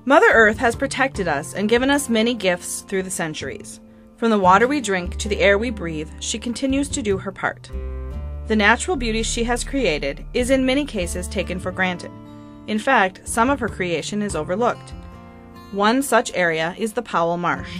Mother Earth has protected us and given us many gifts through the centuries. From the water we drink to the air we breathe, she continues to do her part. The natural beauty she has created is in many cases taken for granted. In fact, some of her creation is overlooked. One such area is the Powell Marsh.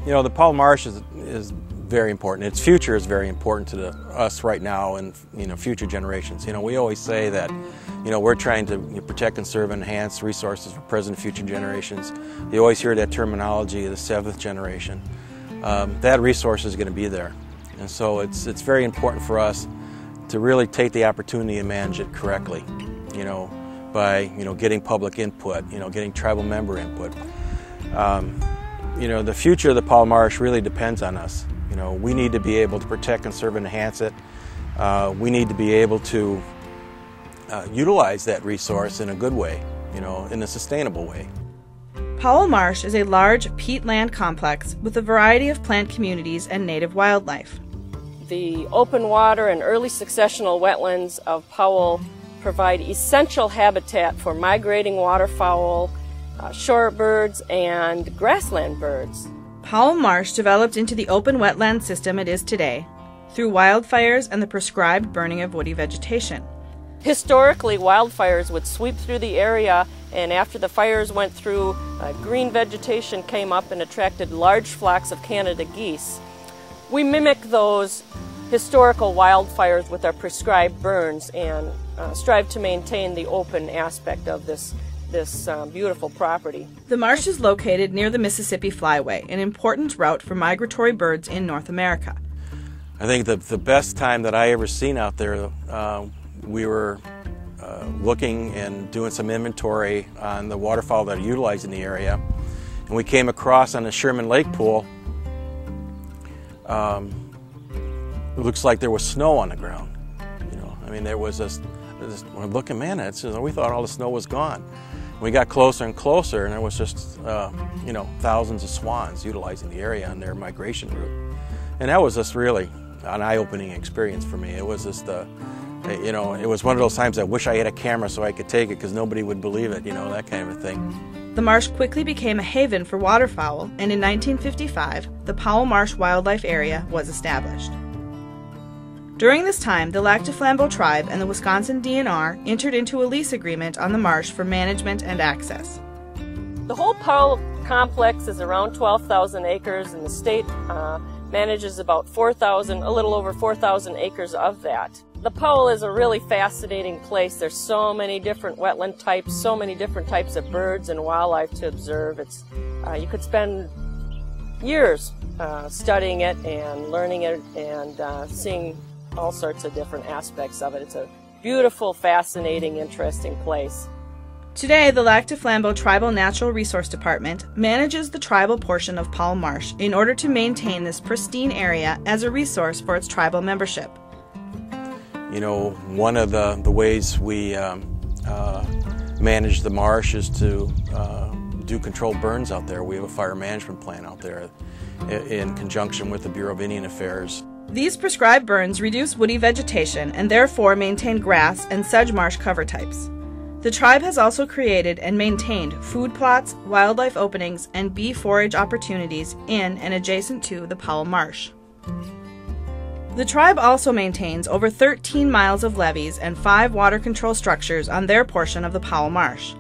You know, the Powell Marsh is very important. Its future is very important to us right now and future generations. We always say that we're trying to protect, conserve, and enhance resources for present and future generations. You always hear that terminology of the seventh generation. That resource is going to be there, and so it's very important for us to really take the opportunity and manage it correctly. By getting public input, getting tribal member input. The future of the Powell Marsh really depends on us. We need to be able to protect, conserve, and enhance it. We need to be able to utilize that resource in a good way, in a sustainable way. Powell Marsh is a large peatland complex with a variety of plant communities and native wildlife. The open water and early successional wetlands of Powell provide essential habitat for migrating waterfowl, shorebirds, and grassland birds. Powell Marsh developed into the open wetland system it is today through wildfires and the prescribed burning of woody vegetation. Historically, wildfires would sweep through the area, and after the fires went through, green vegetation came up and attracted large flocks of Canada geese. We mimic those historical wildfires with our prescribed burns and strive to maintain the open aspect of this beautiful property. The marsh is located near the Mississippi Flyway, an important route for migratory birds in North America. I think the best time that I ever seen out there, we were looking and doing some inventory on the waterfowl that are utilized in the area, and we came across on the Sherman Lake pool. It looks like there was snow on the ground. There was this we're looking, man, we thought all the snow was gone. We got closer and closer, and there was just thousands of swans utilizing the area on their migration route, and that was just really an eye-opening experience for me. It was just it was one of those times I wish I had a camera so I could take it, because nobody would believe it, that kind of a thing. The marsh quickly became a haven for waterfowl, and in 1955, the Powell Marsh Wildlife Area was established. During this time, the Lac du Flambeau tribe and the Wisconsin DNR entered into a lease agreement on the marsh for management and access. The whole Powell complex is around 12,000 acres, and the state manages about a little over 4,000 acres of that. The Powell is a really fascinating place. There's so many different wetland types, so many different types of birds and wildlife to observe. You could spend years studying it and learning it and seeing all sorts of different aspects of it. It's a beautiful, fascinating, interesting place. Today, the Lac du Flambeau Tribal Natural Resource Department manages the tribal portion of Powell Marsh in order to maintain this pristine area as a resource for its tribal membership. One of the ways we manage the marsh is to do controlled burns out there. We have a fire management plan out there in conjunction with the Bureau of Indian Affairs. These prescribed burns reduce woody vegetation and therefore maintain grass and sedge marsh cover types. The tribe has also created and maintained food plots, wildlife openings, and bee forage opportunities in and adjacent to the Powell Marsh. The tribe also maintains over 13 miles of levees and 5 water control structures on their portion of the Powell Marsh.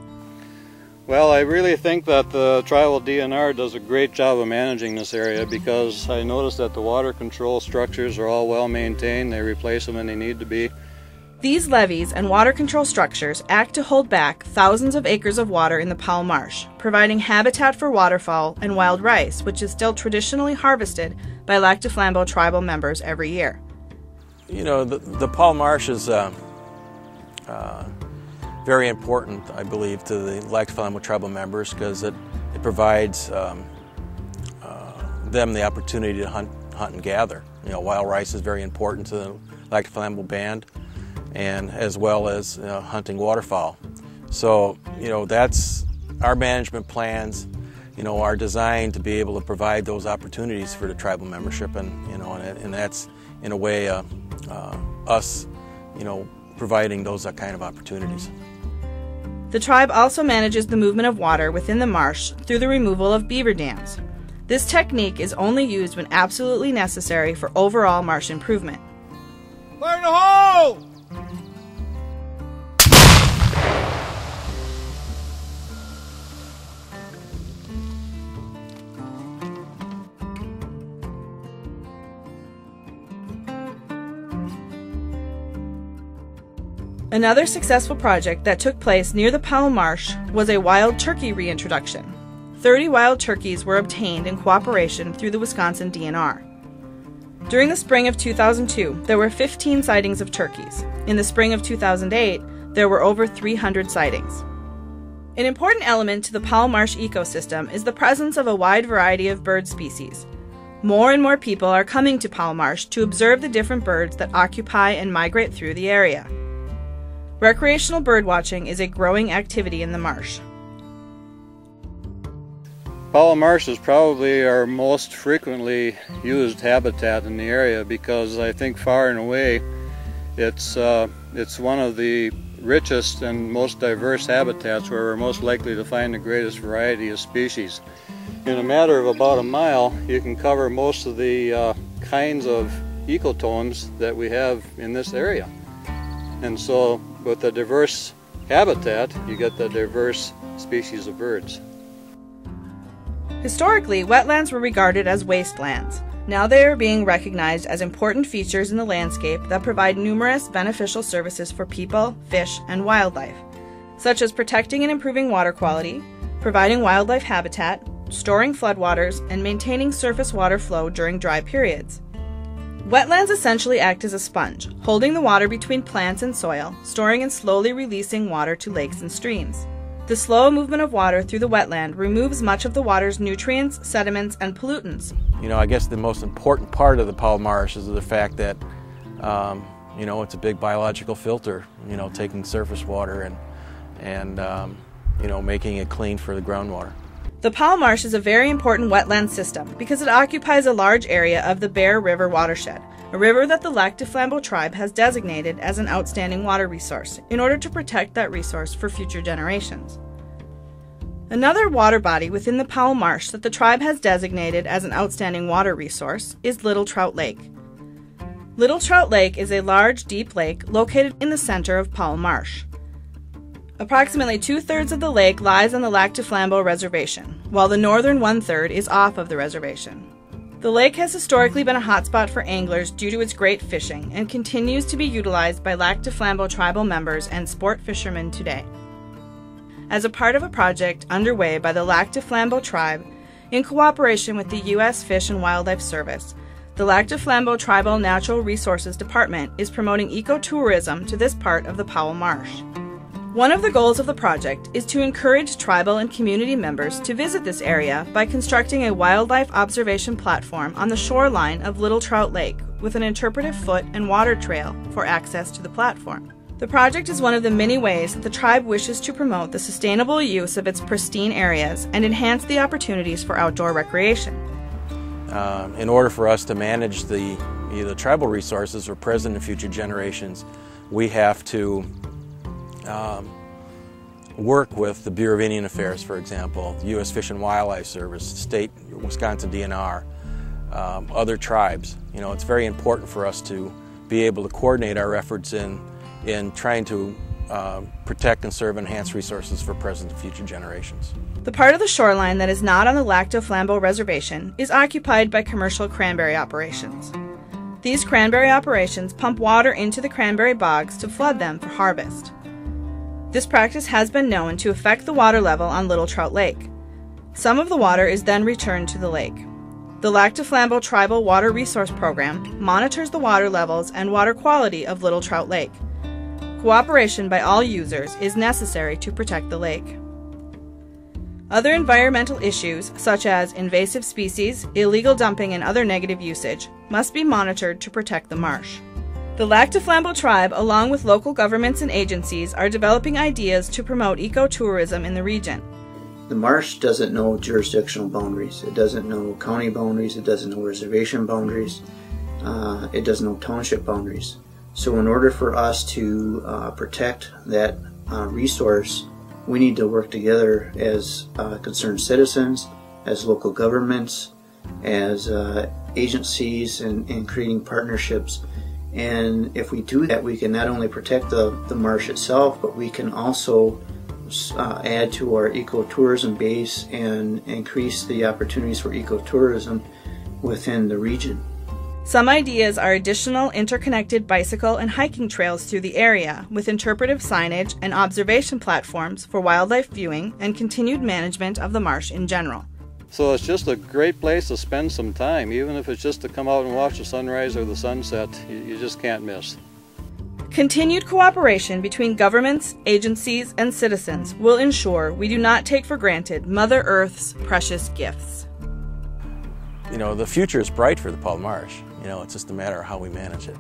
Well, I really think that the tribal DNR does a great job of managing this area, because I noticed that the water control structures are all well maintained. They replace them when they need to be. These levees and water control structures act to hold back thousands of acres of water in the Powell Marsh, providing habitat for waterfowl and wild rice, which is still traditionally harvested by Lac du Flambeau tribal members every year. The Powell Marsh is very important, I believe, to the Lac du Flambeau tribal members, because it provides them the opportunity to hunt and gather. Wild rice is very important to the Lac du Flambeau band, and as well as hunting waterfowl. So that's our management plans. Are designed to be able to provide those opportunities for the tribal membership, and that's in a way us providing those kind of opportunities. The tribe also manages the movement of water within the marsh through the removal of beaver dams. This technique is only used when absolutely necessary for overall marsh improvement. Fire in the hole! Another successful project that took place near the Powell Marsh was a wild turkey reintroduction. 30 wild turkeys were obtained in cooperation through the Wisconsin DNR. During the spring of 2002, there were 15 sightings of turkeys. In the spring of 2008, there were over 300 sightings. An important element to the Powell Marsh ecosystem is the presence of a wide variety of bird species. More and more people are coming to Powell Marsh to observe the different birds that occupy and migrate through the area. Recreational birdwatching is a growing activity in the marsh. Powell Marsh is probably our most frequently used habitat in the area because I think far and away it's one of the richest and most diverse habitats where we're most likely to find the greatest variety of species. In a matter of about a mile, you can cover most of the kinds of ecotones that we have in this area. And so with a diverse habitat, you get the diverse species of birds. Historically, wetlands were regarded as wastelands. Now they are being recognized as important features in the landscape that provide numerous beneficial services for people, fish, and wildlife, such as protecting and improving water quality, providing wildlife habitat, storing floodwaters, and maintaining surface water flow during dry periods. Wetlands essentially act as a sponge, holding the water between plants and soil, storing and slowly releasing water to lakes and streams. The slow movement of water through the wetland removes much of the water's nutrients, sediments, and pollutants. I guess the most important part of the Powell Marsh is the fact that, it's a big biological filter, taking surface water and making it clean for the groundwater. The Powell Marsh is a very important wetland system because it occupies a large area of the Bear River watershed, a river that the Lac du Flambeau tribe has designated as an outstanding water resource in order to protect that resource for future generations. Another water body within the Powell Marsh that the tribe has designated as an outstanding water resource is Little Trout Lake. Little Trout Lake is a large, deep lake located in the center of Powell Marsh. Approximately 2/3 of the lake lies on the Lac du Flambeau Reservation, while the northern 1/3 is off of the reservation. The lake has historically been a hotspot for anglers due to its great fishing and continues to be utilized by Lac du Flambeau tribal members and sport fishermen today. As a part of a project underway by the Lac du Flambeau tribe in cooperation with the U.S. Fish and Wildlife Service, the Lac du Flambeau Tribal Natural Resources Department is promoting ecotourism to this part of the Powell Marsh. One of the goals of the project is to encourage tribal and community members to visit this area by constructing a wildlife observation platform on the shoreline of Little Trout Lake with an interpretive foot and water trail for access to the platform. The project is one of the many ways that the tribe wishes to promote the sustainable use of its pristine areas and enhance the opportunities for outdoor recreation. In order for us to manage the tribal resources for present and future generations, we have to work with the Bureau of Indian Affairs, for example, the U.S. Fish and Wildlife Service, state Wisconsin DNR, other tribes. It's very important for us to be able to coordinate our efforts in trying to protect, conserve, and enhance resources for present and future generations. The part of the shoreline that is not on the Lac du Flambeau Reservation is occupied by commercial cranberry operations. These cranberry operations pump water into the cranberry bogs to flood them for harvest. This practice has been known to affect the water level on Little Trout Lake. Some of the water is then returned to the lake. The Lac du Flambeau Tribal Water Resource Program monitors the water levels and water quality of Little Trout Lake. Cooperation by all users is necessary to protect the lake. Other environmental issues, such as invasive species, illegal dumping, and other negative usage, must be monitored to protect the marsh. The Lac du Flambeau tribe, along with local governments and agencies, are developing ideas to promote ecotourism in the region. The marsh doesn't know jurisdictional boundaries. It doesn't know county boundaries. It doesn't know reservation boundaries. It doesn't know township boundaries. So in order for us to protect that resource, we need to work together as concerned citizens, as local governments, as agencies, and creating partnerships. And if we do that, we can not only protect the marsh itself, but we can also add to our ecotourism base and increase the opportunities for ecotourism within the region. Some ideas are additional interconnected bicycle and hiking trails through the area, with interpretive signage and observation platforms for wildlife viewing and continued management of the marsh in general. So it's just a great place to spend some time, even if it's just to come out and watch the sunrise or the sunset. You just can't miss. Continued cooperation between governments, agencies, and citizens will ensure we do not take for granted Mother Earth's precious gifts. You know, the future is bright for the Powell Marsh. You know, it's just a matter of how we manage it.